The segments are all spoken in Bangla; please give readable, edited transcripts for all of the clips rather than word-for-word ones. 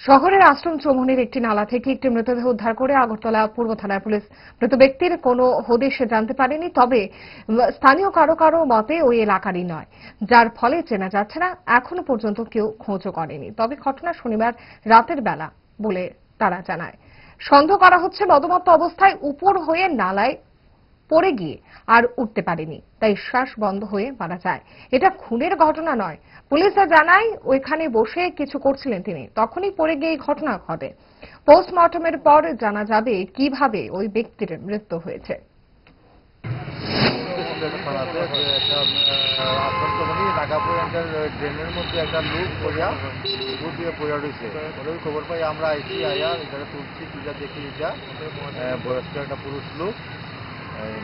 শহরের আশ্রম চৌমুহনীর একটি নালা থেকে একটি মৃতদেহ উদ্ধার করে আগরতলা পূর্ব থানার পুলিশ। মৃত ব্যক্তির কোনো হদিশ জানতে পারেনি, তবে স্থানীয় কারো কারো মতে ওই এলাকারই নয়, যার ফলে চেনা যাচ্ছে না। এখনো পর্যন্ত কেউ খোঁজও করেনি। তবে ঘটনা শনিবার রাতের বেলা বলে তারা জানায়। সন্দেহ করা হচ্ছে মদমত্ত অবস্থায় উপর হয়ে নালায় পড়ে গিয়ে আর উঠতে পারেনি, তাই শ্বাস বন্ধ হয়ে মারা যায়। এটা খুনের ঘটনা নয়। পুলিশ জানায় ওইখানে বসে কিছু করছিলেন তিনি, তখনই পড়ে গিয়ে এই ঘটনা ঘটে। পোস্টমর্টমের পর জানা যাবে কিভাবে ওই ব্যক্তির মৃত্যু হয়েছে। ড্রেনের মধ্যে একটা লোক পড়িয়া উপর দিয়ে পড়িয়া রয়েছে। খবর পাই আমরা আইসি আয়া এখানে তুলছি, তুলে দেখি এটা বয়স্ক একটা পুরুষ লোক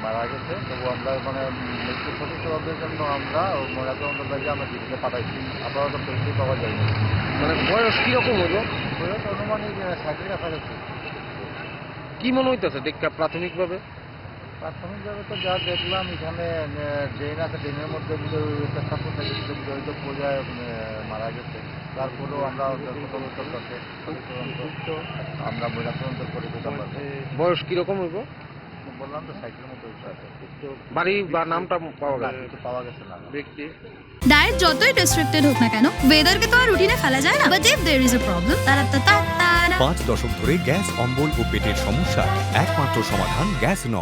মারা গেছে। তবু আমরা মানে মৃত্যু সঠিক জবাবের জন্য আমরা ময়নাতদন্ত লাগে আমরা জীবিকা পাঠাইছি। আপাতত পরিচয় পাওয়া যায়নি। মানে বয়স কিরকম হলো? বয়স অনুমানিক 60-এর কাছাকাছি। কি মনে হইতেছে দেখা প্রাথমিকভাবে? প্রাথমিকভাবে তো যা দেখলাম, এখানে ড্রেন আছে, ড্রেনের মধ্যে চেষ্টা করতে গেছিল, হয়তো পর্যায়ে মারা গেছে। তারপরেও আমরা আমরা ময়নাতদন্ত করে দিতে পারবো। বয়স কিরকম হইব? বললাম তো 60-এর মতো আছে। বাড়ি বা নামটা পাওয়া গেছে? কিছু পাওয়া গেছে না। ব্যক্তি ডায়েট যতই রেস্ট্রিক্টেড হোক না কেন, ওয়েদারকে তো আর রুটিনে ফেলা যায় না। But if there is a problem, 5 দশক ধরে গ্যাস, অম্বল ও পেটের সমস্যা একমাত্র সমাধান গ্যাসনল।